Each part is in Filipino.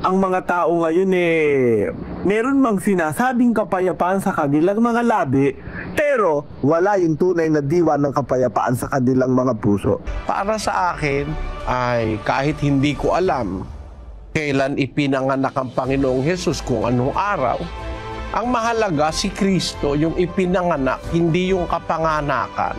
ang mga tao ngayon meron mang sinasabing kapayapaan sa kanilang mga labi, pero wala yung tunay na diwa ng kapayapaan sa kanilang mga puso. Para sa akin ay kahit hindi ko alam kailan ipinanganak ang Panginoong Hesus, kung anong araw, ang mahalaga si Kristo yung ipinanganak, hindi yung kapanganakan.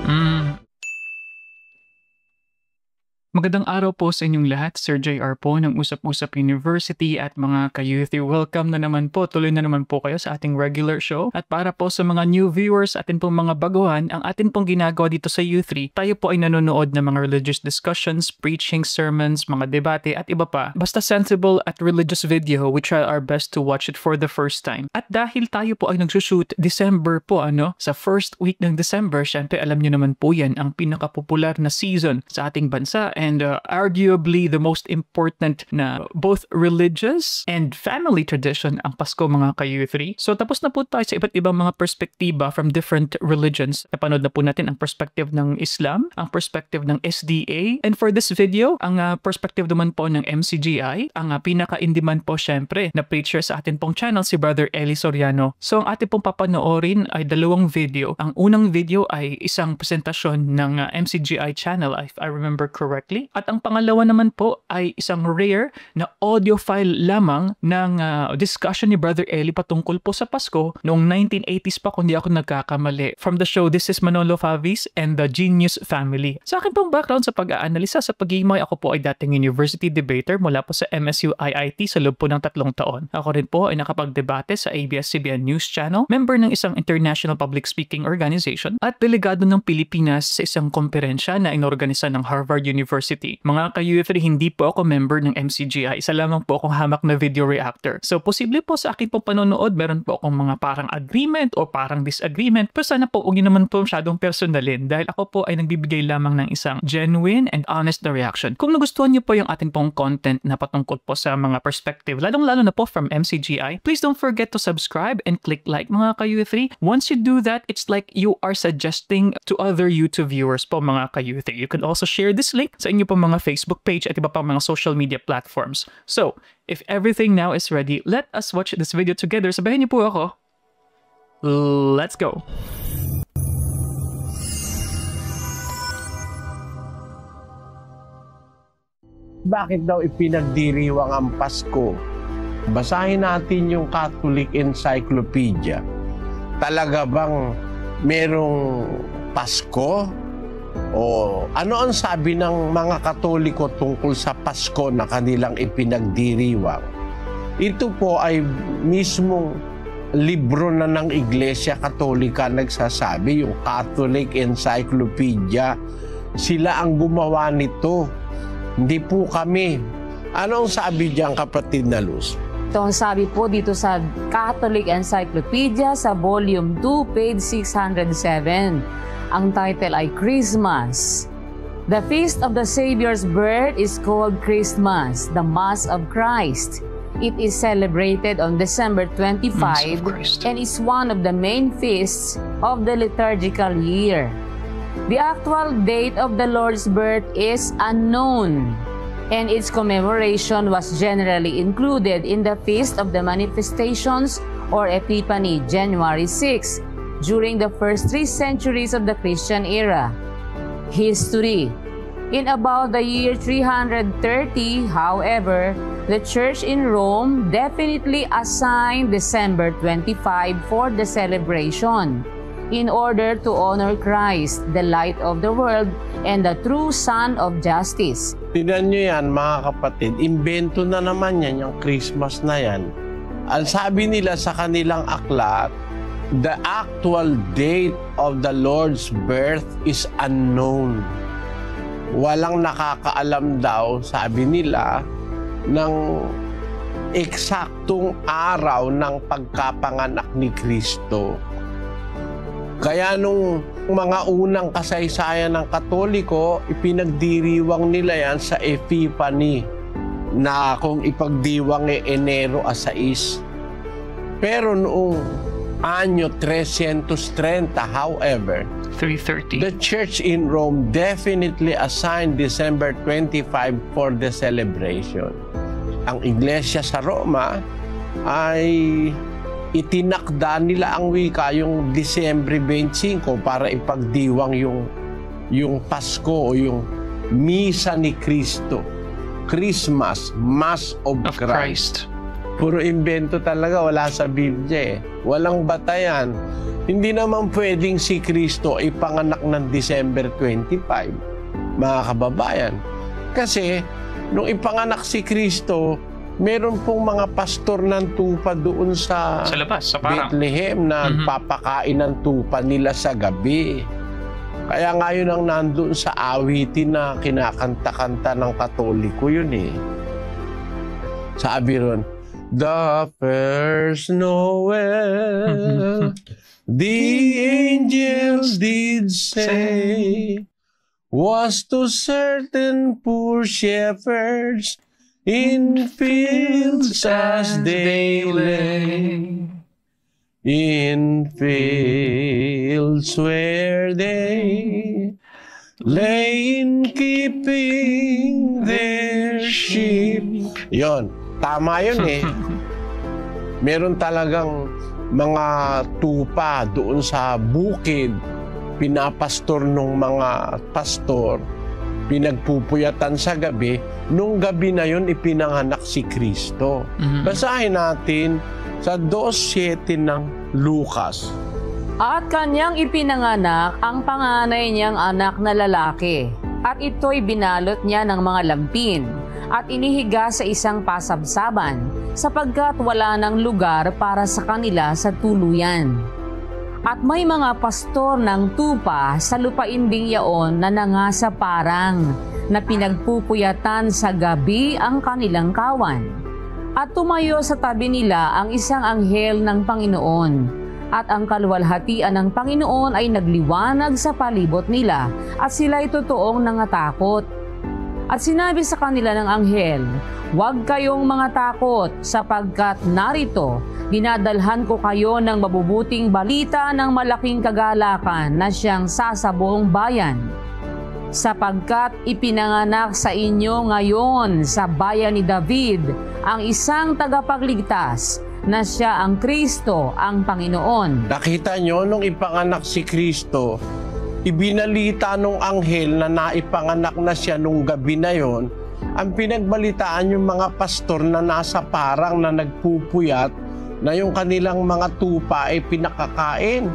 Magandang araw po sa inyong lahat. Sir JR po ng Usap-Usap University at mga ka-youth. Welcome na naman po. Tuloy na naman po kayo sa ating regular show. At para po sa mga new viewers, atin pong mga baguhan, ang atin pong ginagawa dito sa U3, tayo po ay nanonood ng mga religious discussions, preaching, sermons, mga debate at iba pa. Basta sensible at religious video, we try our best to watch it for the first time. At dahil tayo po ay nagsushoot December po, sa first week ng December, syempre alam nyo naman po yan, ang pinakapopular na season sa ating bansa. And arguably the most important na both religious and family tradition ang Pasko, mga ka-U3. So tapos na po tayo sa iba't ibang mga perspektiba from different religions. Napanood na po natin ang perspective ng Islam, ang perspective ng SDA, and for this video, ang perspective naman po ng MCGI, ang pinaka-in-demand po syempre na preacher sa atin pong channel, si Brother Eli Soriano. So ang atin pong papanoorin ay dalawang video. Ang unang video ay isang presentasyon ng MCGI channel, if I remember correctly. At ang pangalawa naman po ay isang rare na audio file lamang ng discussion ni Brother Eli patungkol po sa Pasko noong 1980s pa, kung di ako nagkakamali. From the show, This is Manolo Favis and the Genius Family. Sa akin pong background sa pag-aanalisa sa pag-iimay, ako po ay dating university debater mula po sa MSU IIT sa loob po ng 3 taon. Ako rin po ay nakapagdebate sa ABS-CBN News Channel, member ng isang international public speaking organization, at delegado ng Pilipinas sa isang komperensya na inorganisa ng Harvard University. Mga ka-U3, hindi po ako member ng MCGI. Isa lamang po akong hamak na video reactor. So, posible po sa akin pong panonood, meron po akong mga parang agreement o parang disagreement. Pero sana po, huwag niyo naman po masyadong personalin dahil ako po ay nagbibigay lamang ng isang genuine and honest na reaction. Kung nagustuhan niyo po yung ating pong content na patungkol po sa mga perspective, lalong-lalo na po from MCGI, please don't forget to subscribe and click like, mga ka-U3. Once you do that, it's like you are suggesting to other YouTube viewers po, mga ka-U3. You can also share this link sa inyo po mga Facebook page at iba pang mga social media platforms. So, if everything now is ready, let us watch this video together. Sabahin niyo po ako. Let's go! Bakit daw ipinagdiriwang ang Pasko? Basahin natin yung Catholic Encyclopedia. Talaga bang merong Pasko? O ano ang sabi ng mga Katoliko tungkol sa Pasko na kanilang ipinagdiriwang? Ito po ay mismong libro na ng Iglesia Katolika nagsasabi, yung Catholic Encyclopedia. Sila ang gumawa nito, hindi po kami. Ano ang sabi diyan, kapatid na Luz? Ito ang sabi po dito sa Catholic Encyclopedia sa Volume 2, page 607. Ang title ay Christmas. The feast of the Savior's birth is called Christmas, the Mass of Christ. It is celebrated on December 25 and is one of the main feasts of the liturgical year. The actual date of the Lord's birth is unknown, and its commemoration was generally included in the Feast of the Manifestations or Epiphany, January 6, during the first 3 centuries of the Christian era. History. In about the year 330, however, the Church in Rome definitely assigned December 25 for the celebration in order to honor Christ, the light of the world and the true Son of Justice. Tingnan nyo yan, mga kapatid, imbento na naman yan, yung Christmas na yan. Ang sabi nila sa kanilang aklat, the actual date of the Lord's birth is unknown. Walang nakakaalam daw, sabi nila, ng eksaktong araw ng pagkapanganak ni Kristo. Kaya nung mga unang kasaysayan ng Katoliko, ipinagdiriwang nila yan sa Epiphany, na kung ipagdiwang Enero 6. Pero noong anyo 330, however, 330. the Church in Rome definitely assigned December 25 for the celebration. ang iglesia sa Roma ay itinakda nila ang wika yung Disyembre 25 para ipagdiwang yung Pasko o yung Misa ni Cristo. Christmas, Mass of Christ. Puro invento talaga, wala sa Biblia eh. Walang batayan. Hindi naman pwedeng si Kristo ipanganak ng December 25, mga kababayan. Kasi, nung ipanganak si Kristo, meron pong mga pastor ng tupa doon sa labas, sa parang Bethlehem na papakain ng tupa nila sa gabi. Kaya ngayon ang nandun sa awitin na kinakanta-kanta ng Katoliko yun eh. Sabi ron, the first Noel, the angels did say, was to certain poor shepherds in fields as they lay. In fields where they lay in keeping their sheep. Yon, tama yun eh. Meron talagang mga tupa doon sa bukid, pinapastor nung mga pastor, pinagpupuyatan sa gabi. Nung gabi na yun, ipinanganak si Kristo. Basahin natin sa 2:7 ng Lucas. At kanyang ipinanganak ang panganay niyang anak na lalaki, at ito'y binalot niya ng mga lampin, at inihiga sa isang pasabsaban, sapagkat wala ng lugar para sa kanila sa tuluyan. At may mga pastor ng tupa sa lupain ding yaon na nangasa parang, na pinagpupuyatan sa gabi ang kanilang kawan. At tumayo sa tabi nila ang isang anghel ng Panginoon, at ang kaluwalhatian ng Panginoon ay nagliwanag sa palibot nila, at sila'y totoong nangatakot. At sinabi sa kanila ng anghel, huwag kayong mga takot, sapagkat narito, dinadalhan ko kayo ng mabubuting balita ng malaking kagalakan na siyang sasabuong bayan. Sapagkat ipinanganak sa inyo ngayon sa bayan ni David ang isang tagapagligtas, na siya ang Kristo, ang Panginoon. Nakita nyo, nung ipanganak si Kristo, ibinalita nung anghel na naipanganak na siya nung gabi na yon. Ang pinagbalitaan yung mga pastor na nasa parang na nagpupuyat na yung kanilang mga tupa ay pinakakain.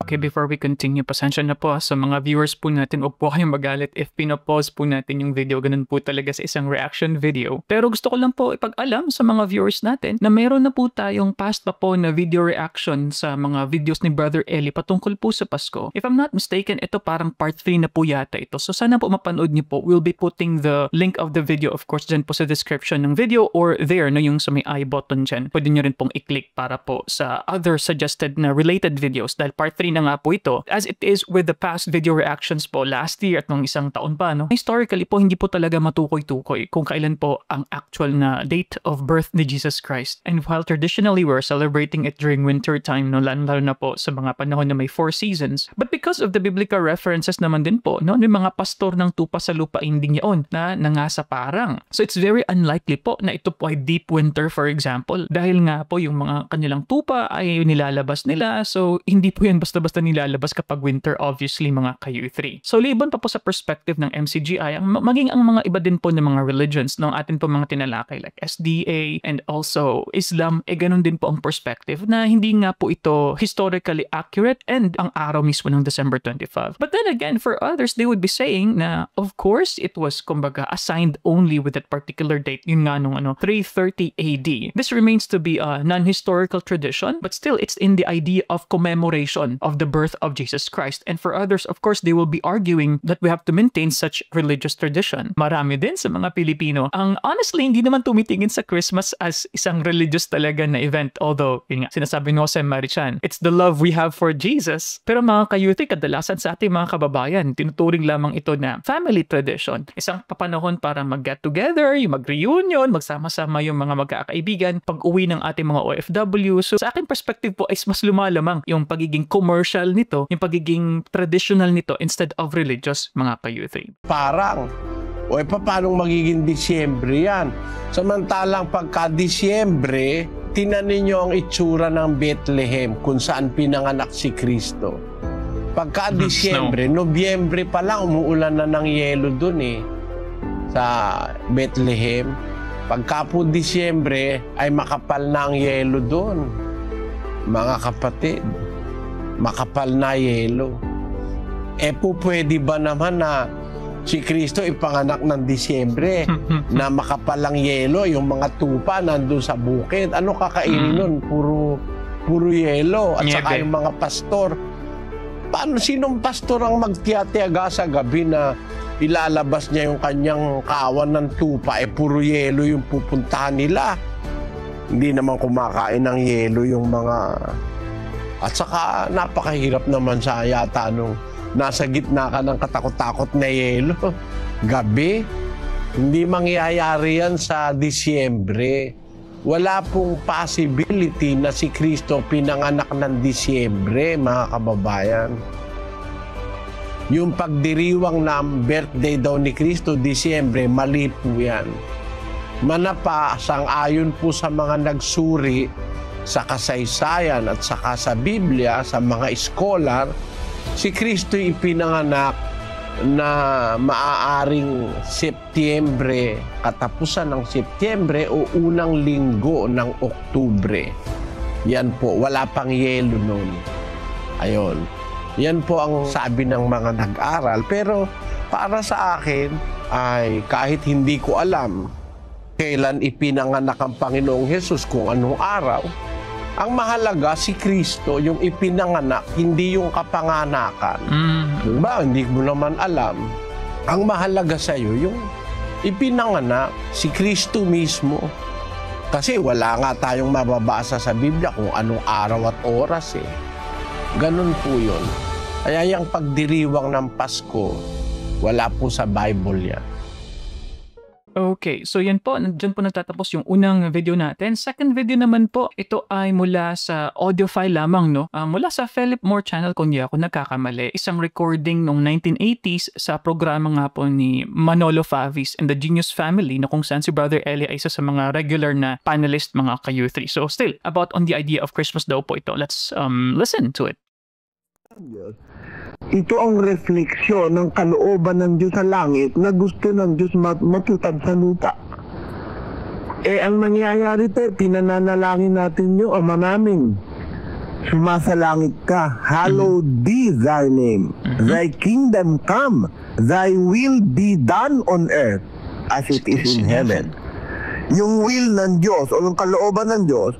Okay, before we continue, pasensya na po sa mga viewers po natin. Huwag po kayong magalit if pinapause po natin yung video. Ganun po talaga sa isang reaction video. Pero gusto ko lang po ipag-alam sa mga viewers natin na meron na po tayong past pa po na video reaction sa mga videos ni Brother Eli patungkol po sa Pasko. If I'm not mistaken, ito parang part 3 na po yata ito. So sana po mapanood niyo po. We'll be putting the link of the video, of course, dyan po sa description ng video or there, no, yung sa may I button dyan. Pwede nyo rin pong i-click para po sa other suggested na related videos dahil part 3 na nga po ito, as it is with the past video reactions po last year at nung isang taon pa, no? Historically po, hindi po talaga matukoy-tukoy kung kailan po ang actual na date of birth ni Jesus Christ. And while traditionally we're celebrating it during winter time, no, lalo na po sa mga panahon na may 4 seasons, but because of the biblical references naman din po, no, yung mga pastor ng tupa sa lupain din yaon na nangasa parang. So it's very unlikely po na ito po ay deep winter, for example, dahil nga po yung mga kanilang tupa ay nilalabas nila, so hindi po yan basta-basta nilalabas kapag winter, obviously, mga ka-U3. So liban pa po sa perspective ng MCGI, maging ang mga iba din po ng mga religions ng atin po mga tinalakay like SDA and also Islam, ganun din po ang perspective na hindi nga po ito historically accurate and ang araw mismo ng December 25. But then again, for others, they would be saying na of course it was kumbaga assigned only with that particular date, yun nga nung 330 AD. This remains to be a non-historical tradition, but still it's in the idea of commemoration of the birth of Jesus Christ. And for others, of course, they will be arguing that we have to maintain such religious tradition. Marami din sa mga Pilipino ang honestly hindi naman tumitingin sa Christmas as isang religious talaga na event. Although, yun nga, sinasabi ni Jose Marichan, it's the love we have for Jesus. Pero mga kayuti, kadalasan sa ating mga kababayan, tinuturing lamang ito na family tradition. Isang papanahon para mag-get together, yung mag-reunion, magsama-sama yung mga magkakaibigan, pag-uwi ng ating mga OFW. So sa aking perspective po ay mas lumalamang yung pagiging commercial nito, yung pagiging traditional nito instead of religious, mga ka-youth. Parang O paano magiging Disyembre yan? Samantalang pagka Disyembre, tinanin niyo ang itsura ng Bethlehem kung saan pinanganak si Kristo. Pagka Disyembre, Nobyembre pa lang, umuulan na ng yelo dun sa Bethlehem. Pagka po Disyembre, ay makapal na ang yelo dun. Mga kapatid, makapal na yelo. Pwede ba naman na si Kristo ipanganak ng Disyembre na makapalang yelo, yung mga tupa nandun sa bukid? Ano kakainin nun? Puro yelo. At saka yung mga pastor. Sinong pastor ang magtiyatiyaga sa gabi na ilalabas niya yung kanyang kawan ng tupa? Puro yelo yung pupuntahan nila. Hindi naman kumakain ng yelo yung mga... At saka napakahirap naman sa yata nung nasa gitna ka ng katakot-takot na yelo. Gabi, hindi mangyayari yan sa Disyembre. Wala pong possibility na si Kristo pinanganak ng Disyembre, mga kababayan. Yung pagdiriwang ng birthday daw ni Kristo, Disyembre, mali po yan. Manapa, sang-ayon po sa mga nagsuri sa kasaysayan at saka sa Biblia, sa mga scholar, si Kristo ipinanganak na maaaring Setyembre, katapusan ng Setyembre o unang linggo ng Oktubre. Yan po, wala pang yelo noon. Ayon. Yan po ang sabi ng mga nag-aral. Pero para sa akin, ay kahit hindi ko alam kailan ipinanganak ang Panginoong Hesus, kung anong araw, ang mahalaga si Kristo, yung ipinanganak, hindi yung kapanganakan. Diba? Hindi mo naman alam. Ang mahalaga sa iyo, yung ipinanganak, si Kristo mismo. Kasi wala nga tayong mababasa sa Biblia kung anong araw at oras Ganun po yun. Kaya yung pagdiriwang ng Pasko, wala po sa Bible yan. Okay, so yan po, dyan po nagtatapos yung unang video natin. Second video naman po, ito ay mula sa audio file lamang, no? Mula sa Philip Moore Channel, kung di ako nagkakamali. Isang recording noong 1980s sa programa nga po ni Manolo Favis and the Genius Family, na kung saan si Brother Eli ay isa sa mga regular na panelist mga ka-U3. So still, about on the idea of Christmas daw po ito. Let's listen to it. Ito ang refleksyon ng kalooban ng Diyos sa langit na gusto ng Diyos matutag sa lupa. Ang nangyayari pinananalangin natin yung Ama namin. Sumasalangit ka, hallowed be thy name. Thy kingdom come, thy will be done on earth as it is in heaven. Yung will ng Diyos o yung kalooban ng Diyos,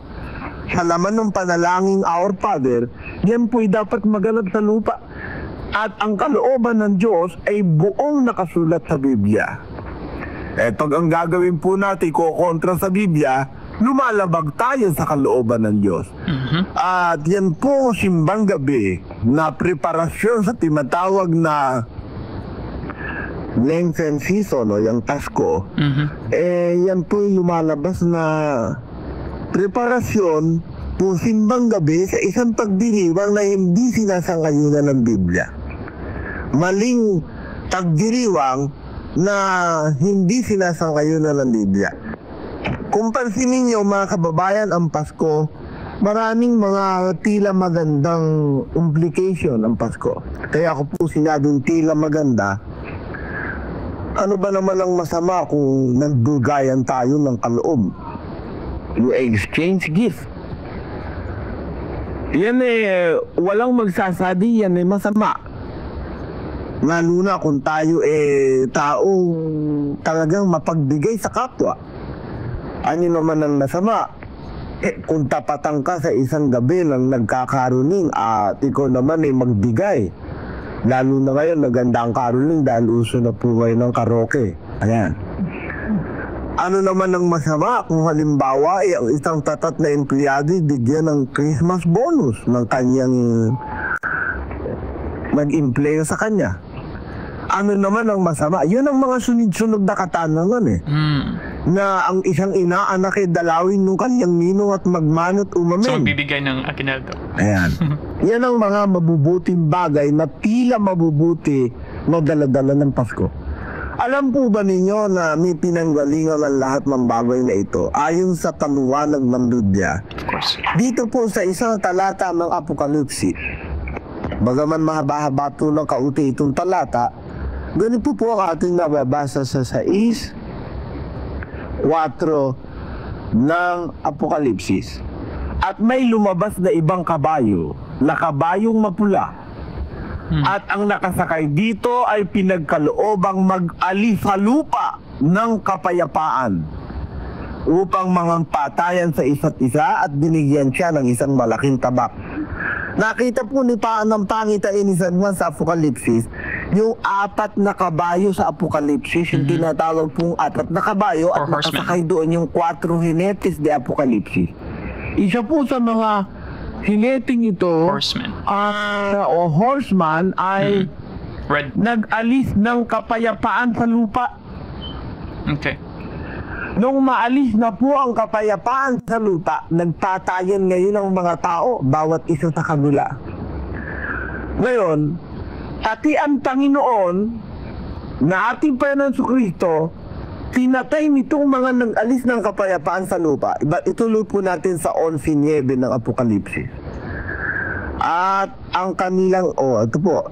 sa laman ng panalangin Our Father, yan po'y dapat maganap sa lupa. At ang kalooban ng Diyos ay buong nakasulat sa Biblia. Pag ang gagawin po natin kontra sa Biblia, lumalabag tayo sa kalooban ng Diyos. At yan po simbang gabi na preparasyon sa tinatawag na Lenten season o yung Pasko. Yan po lumalabas na preparasyon po simbang gabi sa isang pagdiriwang na hindi sinasangayunan ng Biblia. Maling pagdiriwang na hindi sinasangayunan ng Biblia. Kung pansinin niyo mga kababayan, ang Pasko, maraming mga tila magandang implication ang Pasko. Kaya ako po sinabing tila maganda. Ano ba naman ang masama kung nagdugayan tayo ng kaloob? You exchange gift. Yan walang magsasabi yan masama. Lalo na kung tayo taong talagang mapagbigay sa kapwa. Ano naman ang masama? Kung tapatan ka sa isang gabi ng nagkakaroling at ikaw naman magbigay. Lalo na ngayon maganda ang caroling dahil uso na po ngayon ng karaoke. Ayan. Ano naman ang masama kung halimbawa ang isang tatat na empleyado bigyan ng Christmas bonus ng kanyang mag-employ sa kanya? Ano naman ang masama? Yun ang mga sunod-sunod na katanungan na ang isang inaanak dalawin nung kanyang ninong at magmanot umamin. So magbibigay ng akinaldo. Ayan. Yan ang mga mabubuting bagay na tila mabubuti na daladala ng Pasko. Alam po ba ninyo na may pinanggalingan ang lahat ng bagay na ito ayon sa kanuwanan ng Biblia? Of course. Dito po sa isang talata ng Apokalipsis, bagaman mahaba-haba po ng kaunti itong talata, ganito po ang ating nababasa sa 6:4 ng Apokalipsis. At may lumabas na ibang kabayo, na kabayong mapula. At ang nakasakay dito ay pinagkaloobang mag-ali sa lupa ng kapayapaan upang mangangpatayan sa isa't isa at binigyan siya ng isang malaking tabak. Nakita po ni ng pangitain ni San Juan sa Apokalipsis yung 4 na kabayo sa Apokalipsis, yung tinatawag pong 4 na kabayo at Or horsemen. nakasakay doon yung 4 jinetes de Apokalipsis. Isa po sa mga hineting ito Horsemen. o horseman ay Red. nag-alis ng kapayapaan sa lupa. Okay. Nung maalis na po ang kapayapaan sa lupa, nagtatayan ngayon ang mga tao, bawat isa sa kabila. Ngayon, pati ang Panginoon na ating Panginoon Kristo, tinatay nitong mga nag-alis ng kapayapaan sa lupa. Ituloy po natin sa 11:9 ng Apokalipsis. At ang kanilang, ito po.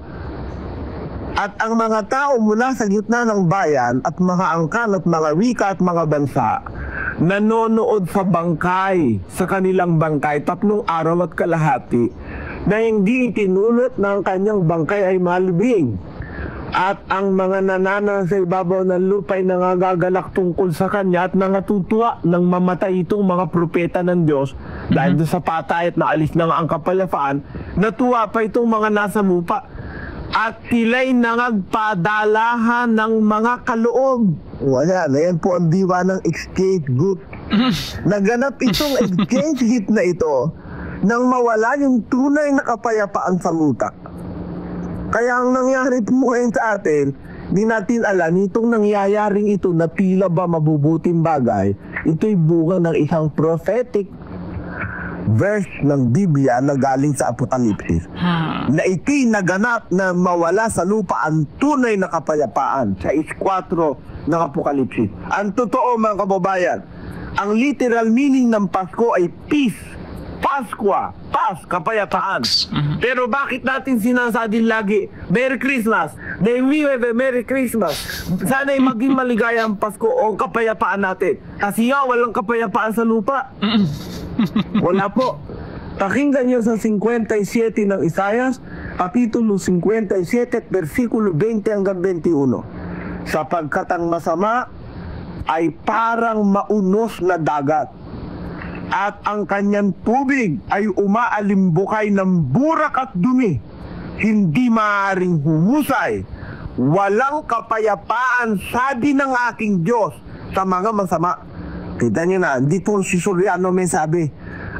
At ang mga tao mula sa gitna ng bayan at mga angkan at mga wika at mga bansa nanonood sa bangkay, sa kanilang bangkay, 3 araw at kalahati, na hindi itinulot ng kanyang bangkay ay malubing. At ang mga nananaw sa ibabaw ng lupa ay nangagagalak tungkol sa kanya at nangatutuwa nang mamatay itong mga propeta ng Diyos dahil doon sa patay at naalis na nga ang kapayapaan, natuwa pa itong mga nasa lupa at sila'y nangagpadalahan ng mga kaloob. Wala, na yan po ang diwa ng exchange gift. Naganap itong exchange gift na ito nang mawala yung tunay na kapayapaan sa lupa. Kaya ang nangyari po ngayon sa atin, di natin alam, itong nangyayaring ito na tila ba mabubuting bagay, ito'y bunga ng isang prophetic verse ng Biblia na galing sa Apokalipsis. Na ito'y naganap na mawala sa lupa ang tunay na kapayapaan sa 6:4 ng Apokalipsis. Ang totoo mga kababayan, ang literal meaning ng Pasko ay peace. Paskwa, kapayapaan. Pero bakit natin sinasabi lagi, Merry Christmas, may we have a Merry Christmas. Sana'y maging maligaya ang Pasko o kapayapaan natin. Kasi walang kapayapaan sa lupa. Wala po. Pakinggan nyo sa 57 ng Isaias, kapitulo 57, versikulo 20 hanggang 21. Sapagkat ang masama ay parang maunos na dagat, at ang kanyang tubig ay umaalimbukay ng burak at dumi, hindi maaaring humusay. Walang kapayapaan, sabi ng aking Diyos, sa mga masama. Kita nyo na, hindi po si Soriano may sabi.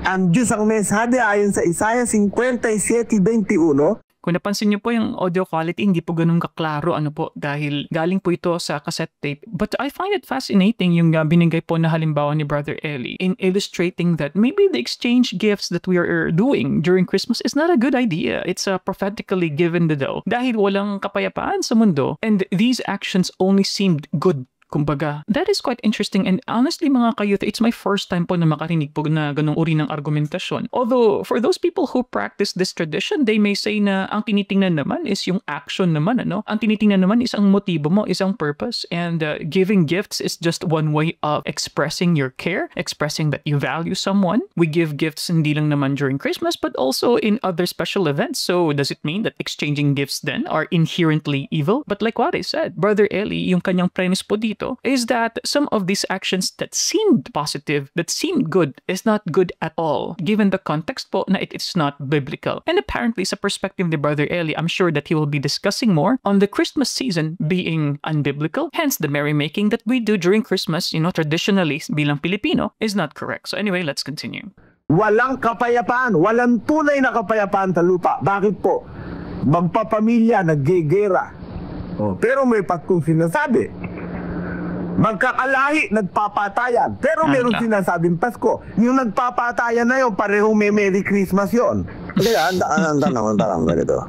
Ang Diyos ang may sabi ayon sa Isaiah 57:21. Kung napansin niyo po yung audio quality, hindi po ganun kaklaro dahil galing po ito sa cassette tape. But I find it fascinating yung binigay po na halimbawa ni Brother Eli in illustrating that maybe the exchange gifts that we are doing during Christmas is not a good idea. It's prophetically given though. Dahil walang kapayapaan sa mundo and these actions only seemed good. Kumbaga, that is quite interesting, and honestly mga kayuth, it's my first time po na makarinig po na ganung uri ng argumentasyon. Although, for those people who practice this tradition, they may say na ang tinitingnan naman is yung action naman, Ang tinitingnan naman is ang motibo mo, is ang purpose, and giving gifts is just one way of expressing your care, expressing that you value someone. We give gifts hindi lang naman during Christmas, but also in other special events. So, does it mean that exchanging gifts then are inherently evil? But like what I said, Brother Eli, yung kanyang premise po dito, is that some of these actions that seemed positive, that seemed good, is not good at all, given the context po na it's not biblical. And apparently, sa perspective ni Brother Eli, I'm sure that he will be discussing more on the Christmas season being unbiblical. Hence, the merrymaking that we do during Christmas, traditionally, bilang Pilipino, is not correct. So anyway, let's continue. Walang kapayapaan, walang tunay na kapayapaan sa lupa. Bakit po? Magpapamilya, naggegera. Pero may Paskong sinasabi. Magkakalahi, nagpapatayan. Pero meron sinasabing Pasko. Yung nagpapatayan na yun, parehong may Merry Christmas yun. Kaya, ang tanong ganito.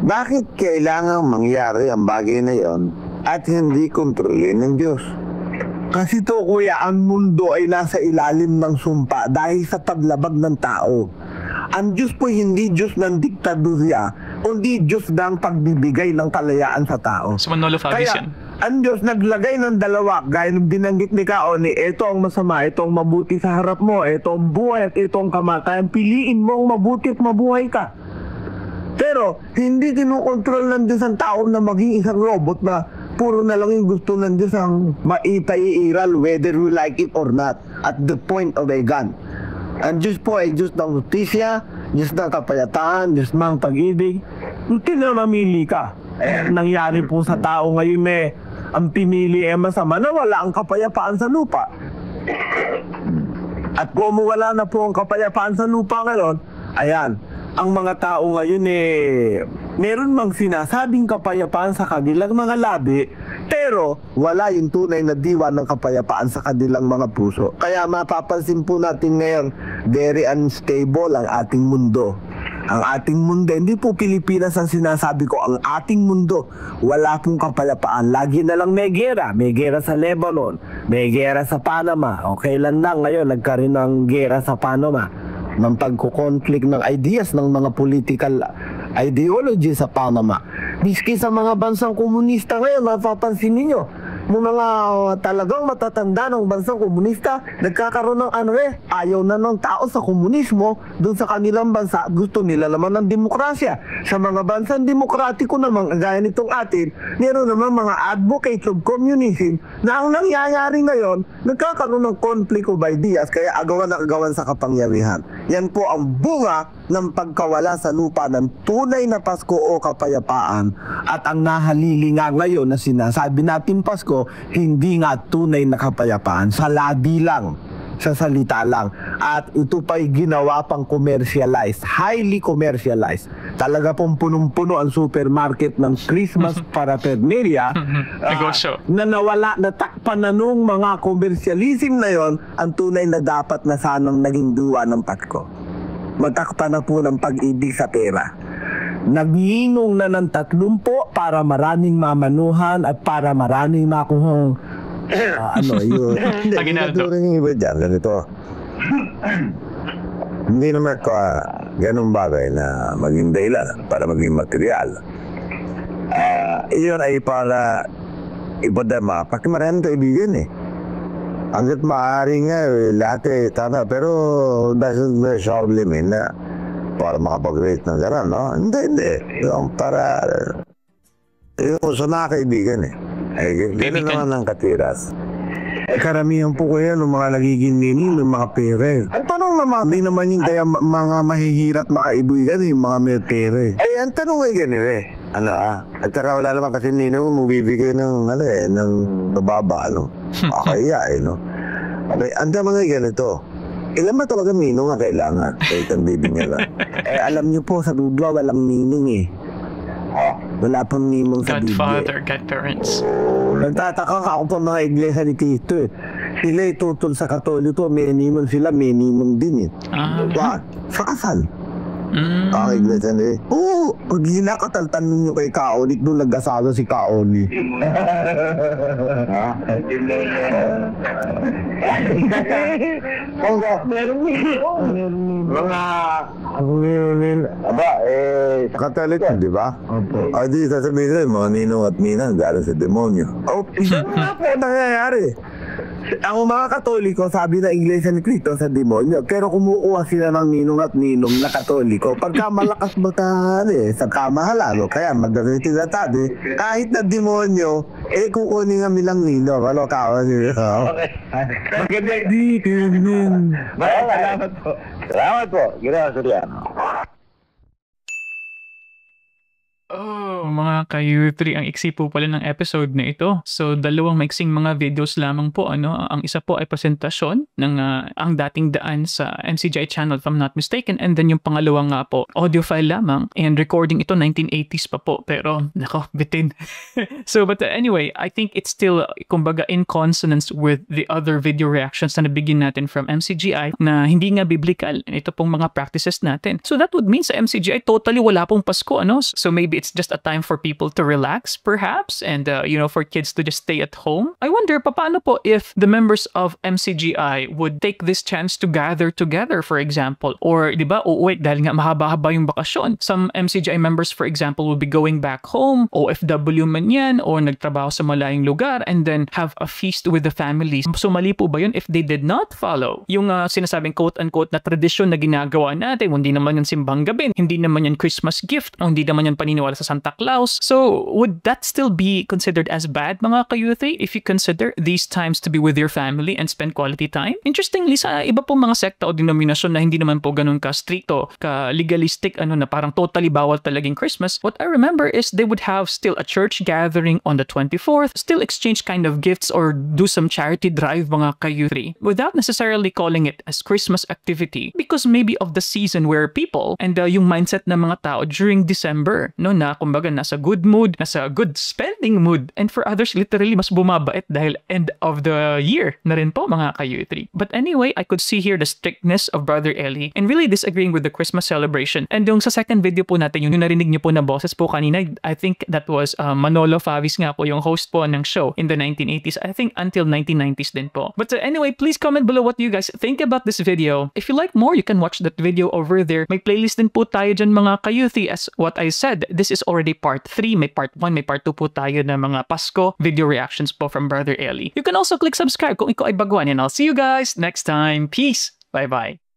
Bakit kailangang mangyari ang bagay na yun at hindi kontrolin ng Diyos. Kasi to kuya, ang mundo ay nasa ilalim ng sumpa dahil sa paglabag ng tao. Ang Diyos po hindi Diyos ng diktadurya, kundi Diyos ng pagbibigay ng kalayaan sa tao. So Manolo Fabius Kaya, yan. ang Diyos naglagay ng dalawa, gaya ng binanggit ni Kaoni, ito ang masama, ito ang mabuti sa harap mo, ito ang buhay at ito ang kamatayan. Piliin mo ang mabuti at mabuhay ka. Pero, hindi kinukontrol ng Diyos ang tao na maging isang robot na puro na lang yung gusto ng Diyos ang maitay-iral whether we like it or not at the point of a gun. Ang Diyos po ay Diyos ng justisya, Diyos ng kapayapaan, Diyos ng pag-ibig. Hindi na mamili ka. Nangyari po sa tao ngayon ang pinili ay masama na wala ang kapayapaan sa lupa. At kung wala na po ang kapayapaan sa lupa ngayon, ayan, ang mga tao ngayon meron mang sinasabing kapayapaan sa kanilang mga labi, pero wala yung tunay na diwa ng kapayapaan sa kanilang mga puso. Kaya mapapansin po natin ngayon, very unstable ang ating mundo. Ang ating mundo, hindi po Pilipinas ang sinasabi ko, ang ating mundo, wala pong kapayapaan. Lagi na lang may gera sa Lebanon, may gera sa Panama. Okay lang ngayon, nagkaroon ng gera sa Panama. Ng pagkukonflict ng ideas ng mga political ideology sa Panama. Miski sa mga bansang komunista ngayon, mapapansin ninyo, mga talagang matatanda ng bansang komunista, nagkakaroon ng ayaw na ng tao sa komunismo doon sa kanilang bansa, gusto nila naman ng demokrasya. Sa mga bansang demokratiko naman, gaya nitong atin, meron naman mga advocates of communism na ang nangyayari ngayon, nagkakaroon ng conflict of ideas, kaya agawan sa kapangyarihan. Yan po ang bunga ng pagkawala sa lupa ng tunay na Pasko o kapayapaan. At ang nahalili nga ngayon na sinasabi natin Pasko, hindi nga tunay na kapayapaan. Sa labi lang, sa salita lang. At ito pa'y ginawa pang commercialized, highly commercialized. Talaga pong punong-puno ang supermarket ng Christmas paraphernalia. Negosyo. Na nawala, natakpan na nung mga commercialism na yon ang tunay na dapat na sanang naging duwa ng Pasko. Matakpan na po ng pag-ibig sa pera. Nagninong na ng 30 para maraming mamanuhan at para maraming makuhang yun. Aguinaldo. Yung iba dyan, ganito. Hindi naman ganun bagay na maging dahilan para maging material. Iyon ay para ipadama. Pati maraming kaibigan hanggat maaari nga, lahat tama. Pero doesn't surely mean na para makapag-rate ng gano'n, no? Hindi. Yung para yung sa mga kaibigan gano'n naman ang katiras. Karamihan po ko yan, ng mga nagiging nini, ng mga pere. Ang tanong naman, hindi naman yung kaya mga mahihirap makaibigan, yung mga may pere. Ang tanong ay ganun at saka wala naman kasi nino mabibigay ng ng bababa, makakaya, no? Ang tama nga ganito. Ilan ba talaga ninong nga kailangan? Kahit ang bibingin lang. Alam niyo po, sa Biblia, walang ninong Wala pang ninong sa Biblia. Godfather, godparents. Nagtataka ka ako pa mga iglesia ni Cristo Sila tutol sa Katoliko, may ninong sila, may ninong din sa kasal. Ang iglesia ni pag ginakataltan ninyo kay Kaonik, doon nag-asawa si Kaonik. Sa Katoliko, di ba? Opo. Di sasabihin nila, mga ninong at ninang galing sa demonyo. Isa nga po nangyayari. Ang mga Katoliko, sabi na Iglesia ni Cristo sa demonyo, pero kumukuha sila ng ninong at ninong na Katoliko. Pagka malakas sa kamahalan, kaya magagalitin na tabi, kahit na demonyo, kukunin kami lang ninong. Ano ka? Maganda di. Salamat po. Salamat po. Ginawa ko yan. Oh, mga ka-U3, ang iksi po pala ng episode na ito. So, 2 maiksing mga videos lamang po. Ang isa po ay presentasyon ng ang dating daan sa MCGI channel, if I'm not mistaken. And then yung pangalawa nga po, audio file lamang. And recording ito, 1980s pa po. Pero, nako, bitin. So, but anyway, I think it's still, kumbaga, in consonance with the other video reactions na nabigyan natin from MCGI na hindi nga biblical. Ito pong mga practices natin. So, that would mean sa MCGI, totally wala pong Pasko, So, maybe it's just a time time for people to relax, perhaps, and for kids to just stay at home. I wonder, paano po if the members of MCGI would take this chance to gather together, for example, or di ba, uuwi dahil nga mahaba-haba yung bakasyon. Some MCGI members, for example, will be going back home, OFW man yan, or nagtrabaho sa malayong lugar, and then have a feast with the families. So mali po ba yun if they did not follow yung sinasabing quote-unquote na tradisyon na ginagawa natin? Hindi naman yan simbang gabi, hindi naman yan Christmas gift, hindi naman yan paniniwala sa Santa Claus. So would that still be considered as bad, mga ka-youthie, if you consider these times to be with your family and spend quality time? Interestingly, sa iba pong mga sekta o denominasyon na hindi naman po ganun ka-stricto, ka-legalistic, na parang totally bawal talagang Christmas, what I remember is they would have still a church gathering on the 24th, still exchange kind of gifts or do some charity drive, mga ka-youthie, without necessarily calling it as Christmas activity, because maybe of the season where people and yung mindset ng mga tao during December, na kumbaga nasa good mood, nasa good spending mood, and for others literally mas bumabait dahil end of the year na rin po, mga ka-youthie. But anyway, I could see here the strictness of Brother Eli and really disagreeing with the Christmas celebration. And yung sa second video po natin, yung narinig niyo po na boses po kanina, I think that was Manolo Favis nga po, yung host po ng show in the 1980s, I think until 1990s din po. But anyway, please comment below what you guys think about this video. If you like more, you can watch that video over there. May playlist din po tayo dyan, mga ka-youthie. As what I said, this is already part 3. May part 1, may part 2 po tayo na mga Pasko video reactions po from Brother Eli. You can also click subscribe kung ikaw ay baguhan, and I'll see you guys next time. Peace! Bye-bye!